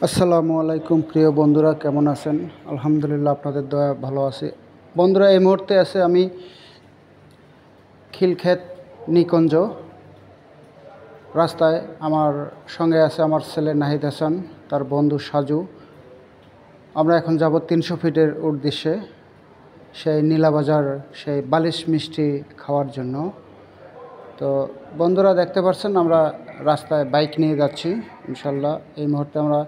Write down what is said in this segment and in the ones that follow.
আসসালামু আলাইকুম প্রিয় বন্ধুরা, কেমন আছেন? আলহামদুলিল্লাহ, আপনাদের দয়া ভালো আছি। বন্ধুরা, এই মুহূর্তে আছে আমি খিলক্ষেত নিকুঞ্জ রাস্তায়। আমার সঙ্গে আছে আমার ছেলে নাহিদ হাসান, তার বন্ধু সাজু। আমরা এখন যাব 300 ফিটের উদ্দেশ্যে, সেই নীলাবাজার, সেই বালিশ মিষ্টি খাওয়ার জন্য। তো বন্ধুরা, দেখতে পাচ্ছেন আমরা রাস্তায় বাইক নিয়ে যাচ্ছি। ইনশাল্লাহ এই মুহূর্তে আমরা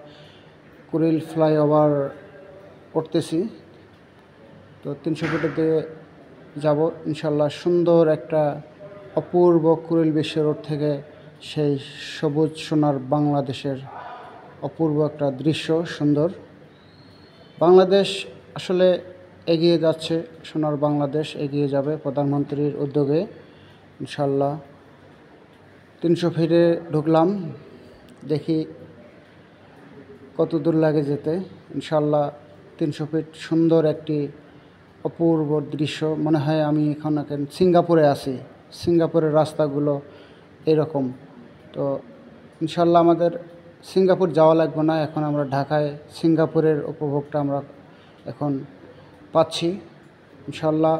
কুড়িল ফ্লাইওভার উঠতেছি। তো 300 ফিটের দিকে যাব ইনশাল্লাহ। সুন্দর একটা অপূর্ব কুড়িল বিশ্ব রোড থেকে সেই সবুজ সোনার বাংলাদেশের অপূর্ব একটা দৃশ্য। সুন্দর বাংলাদেশ আসলে এগিয়ে যাচ্ছে, সোনার বাংলাদেশ এগিয়ে যাবে প্রধানমন্ত্রীর উদ্যোগে ইনশাল্লাহ। 300 ফিটে ঢুকলাম, দেখি কত দূর লাগে যেতে। ইনশাল্লাহ 300 ফিট সুন্দর একটি অপূর্ব দৃশ্য। মনে হয় আমি এখন সিঙ্গাপুরে আছি। সিঙ্গাপুরের রাস্তাগুলো এরকম। তো ইনশাল্লাহ আমাদের সিঙ্গাপুর যাওয়া লাগবে না, এখন আমরা ঢাকায় সিঙ্গাপুরের উপভোগটা আমরা এখন পাচ্ছি ইনশাল্লাহ।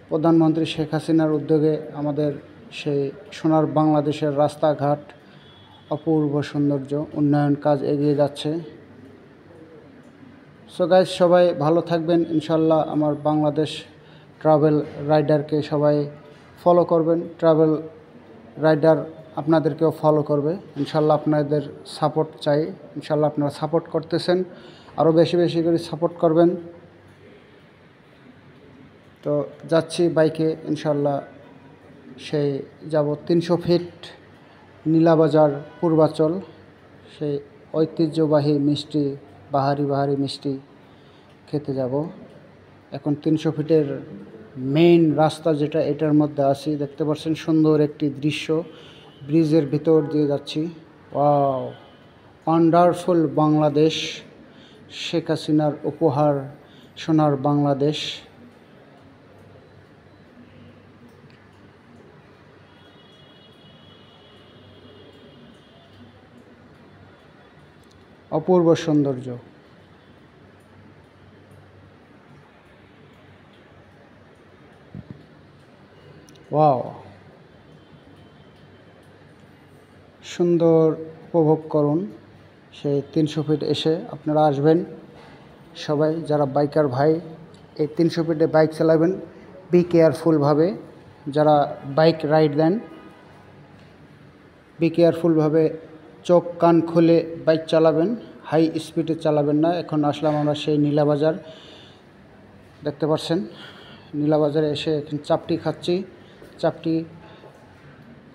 প্রধানমন্ত্রী শেখ হাসিনার উদ্যোগে আমাদের সেই সোনার বাংলাদেশের রাস্তাঘাট অপূর্ব সৌন্দর্য, উন্নয়ন কাজ এগিয়ে যাচ্ছে। সো গাইজ, সবাই ভালো থাকবেন ইনশাল্লাহ। আমার বাংলাদেশ ট্রাভেল রাইডারকে সবাই ফলো করবেন, ট্রাভেল রাইডার আপনাদেরকেও ফলো করবে ইনশাল্লাহ। আপনাদের সাপোর্ট চাই ইনশাল্লাহ, আপনারা সাপোর্ট করতেছেন, আরও বেশি বেশি করে সাপোর্ট করবেন। তো যাচ্ছি বাইকে ইনশাল্লাহ, সেই যাব 300 ফিট নীলাবাজার পূর্বাচল, সেই ঐতিহ্যবাহী মিষ্টি, বাহারি মিষ্টি খেতে যাব। এখন 300 ফিটের মেইন রাস্তা যেটা, এটার মধ্যে আছি। দেখতে পাচ্ছেন সুন্দর একটি দৃশ্য, ব্রিজের ভিতর দিয়ে যাচ্ছি। ওয়াও, ওয়ান্ডারফুল বাংলাদেশ, শেখ হাসিনার উপহার সোনার বাংলাদেশ। অপূর্ব সৌন্দর্য। ওয়াও, সুন্দর উপভোগ করুন। সেই 300 ফিট এসে আপনারা আসবেন সবাই, যারা বাইকার ভাই এই 300 ফিটে বাইক চালাবেন বি কেয়ারফুলভাবে। যারা বাইক রাইড দেন বি কেয়ারফুলভাবে, চোখ কান খুলে বাইক চালাবেন, হাই স্পিডে চালাবেন না। এখন আসলাম আমরা সেই নীলাবাজার, দেখতে পাচ্ছেন নীলাবাজারে এসে এখন চাপটি খাচ্ছি। চাপটি,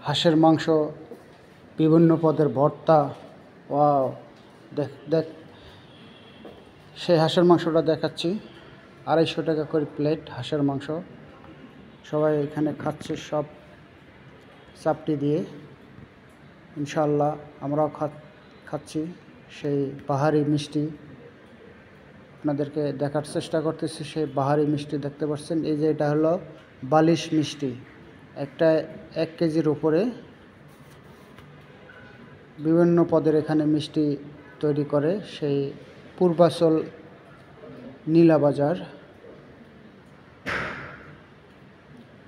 হাঁসের মাংস, বিভিন্ন পদের ভর্তা। ওয়াও, দেখ সেই হাঁসের মাংসটা দেখাচ্ছি। 250 টাকা করে প্লেট হাঁসের মাংস। সবাই এখানে খাচ্ছে সব চাপটি দিয়ে ইনশাল্লাহ। আমরাও খাচ্ছি সেই বাহারি মিষ্টি, আপনাদেরকে দেখার চেষ্টা করতেছি। সেই বাহারি মিষ্টি দেখতে পাচ্ছেন, এই যে এটা হলো বালিশ মিষ্টি। একটা 1 কেজির উপরে বিভিন্ন পদের এখানে মিষ্টি তৈরি করে সেই পূর্বাচল নীলাবাজার,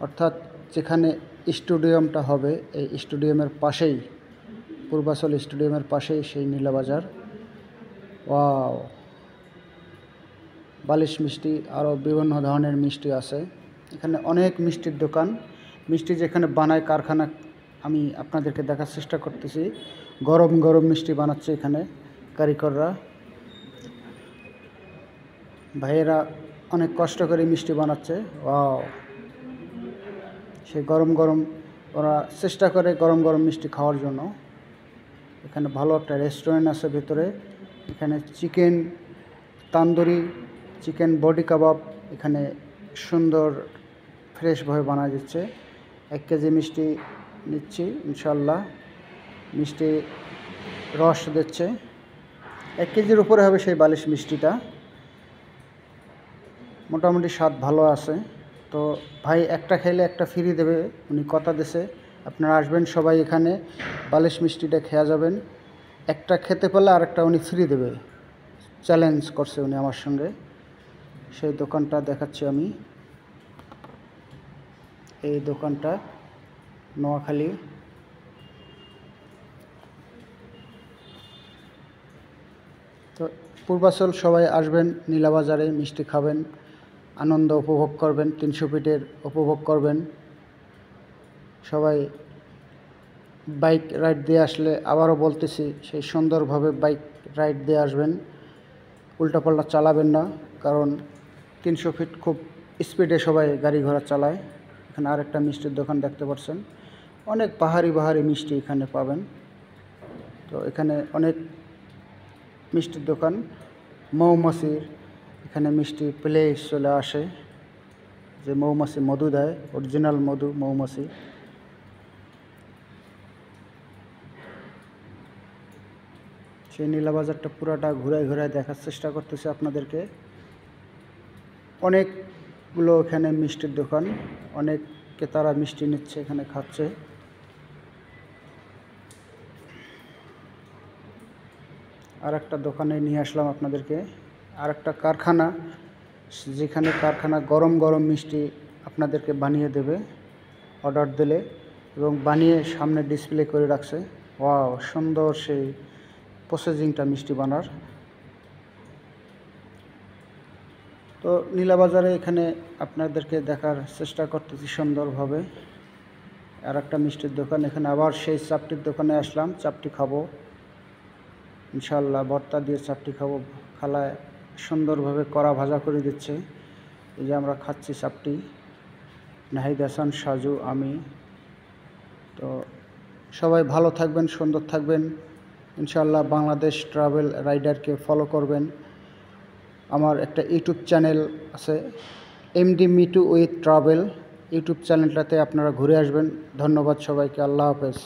অর্থাৎ যেখানে স্টেডিয়ামটা হবে এই স্টেডিয়ামের পাশেই, পূর্বাচল স্টেডিয়ামের পাশেই সেই নীলাবাজার। ওয়াও, বালিশ মিষ্টি, আরও বিভিন্ন ধরনের মিষ্টি আছে এখানে। অনেক মিষ্টির দোকান, মিষ্টি যেখানে বানায় কারখানা, আমি আপনাদেরকে দেখার চেষ্টা করতেছি। গরম গরম মিষ্টি বানাচ্ছে এখানে কারিগররা, ভাইয়েরা অনেক কষ্ট করে মিষ্টি বানাচ্ছে। ওয়াও, সেই গরম গরম ওরা চেষ্টা করে গরম গরম মিষ্টি খাওয়ার জন্য। এখানে ভালো একটা রেস্টুরেন্ট আছে ভেতরে। এখানে চিকেন তান্দুরি, চিকেন বডি কাবাব এখানে সুন্দর ফ্রেশভাবে বানা যাচ্ছে। 1 কেজি মিষ্টি নিচ্ছি ইনশাল্লাহ। মিষ্টি রস দিচ্ছে, 1 কেজির উপরে হবে সেই বালিশ মিষ্টিটা। মোটামুটি স্বাদ ভালো আছে। তো ভাই একটা খেলে একটা ফ্রি দেবে, উনি কথা দিছে। আপনারা আসবেন সবাই, এখানে বালিশ মিষ্টিটা খেয়ে যাবেন। একটা খেতে পেলে আরেকটা উনি ফ্রি দেবে, চ্যালেঞ্জ করছে উনি আমার সঙ্গে। সেই দোকানটা দেখাচ্ছি আমি। এই দোকানটা নোয়াখালী। তো পূর্বাচল সবাই আসবেন, নীলাবাজারে মিষ্টি খাবেন, আনন্দ উপভোগ করবেন, 300 ফিটের উপভোগ করবেন। সবাই বাইক রাইড দিয়ে আসলে, আবারও বলতেছি, সেই সুন্দরভাবে বাইক রাইড দিয়ে আসবেন, উল্টাপাল্টা চালাবেন না, কারণ 300 ফিট খুব স্পিডে সবাই গাড়ি ঘোড়া চালায়। এখানে আরেকটা মিষ্টির দোকান দেখতে পাচ্ছেন, অনেক পাহাড়ি মিষ্টি এখানে পাবেন। তো এখানে অনেক মিষ্টির দোকান, মৌমাছির এখানে মিষ্টি প্লেস চলে আসে, যে মৌমাছি মধু দেয়, অরিজিনাল মধু মৌমাছি। সেই নীলাবাজারটা পুরাটা ঘুরায় ঘুরায় দেখার চেষ্টা করতেছি আপনাদেরকে। অনেকগুলো এখানে মিষ্টির দোকান, অনেক ক্রেতারা মিষ্টি নিচ্ছে, এখানে খাচ্ছে। আর একটা দোকানে নিয়ে আসলাম আপনাদেরকে, আর একটা কারখানা, যেখানে কারখানা গরম গরম মিষ্টি আপনাদেরকে বানিয়ে দেবে অর্ডার দিলে, এবং বানিয়ে সামনে ডিসপ্লে করে রাখছে। ওয়াও, সুন্দর সেই প্রসেসিংটা মিষ্টি বানার। তো নীলাবাজারে এখানে আপনাদেরকে দেখার চেষ্টা করতেছি সুন্দরভাবে। আর একটা মিষ্টির দোকান, এখানে আবার সেই চাপটির দোকানে আসলাম, চাপটি খাবো ইনশাল্লাহ, ভর্তা দিয়ে চাপটি খাবো। খালায় সুন্দরভাবে কড়া ভাজা করে দিচ্ছে, এই যে আমরা খাচ্ছি চাপটি, নাহিদ হাসান, সাজু, আমি। তো সবাই ভালো থাকবেন, সুন্দর থাকবেন ইনশাল্লাহ। বাংলাদেশ ট্রাভেল রাইডারকে ফলো করবেন। আমার একটা ইউটিউব চ্যানেল আছে, MD Mitu with travel, YouTube চ্যানেলটাতে আপনারা ঘুরে আসবেন। ধন্যবাদ সবাইকে, আল্লাহ হাফেজ।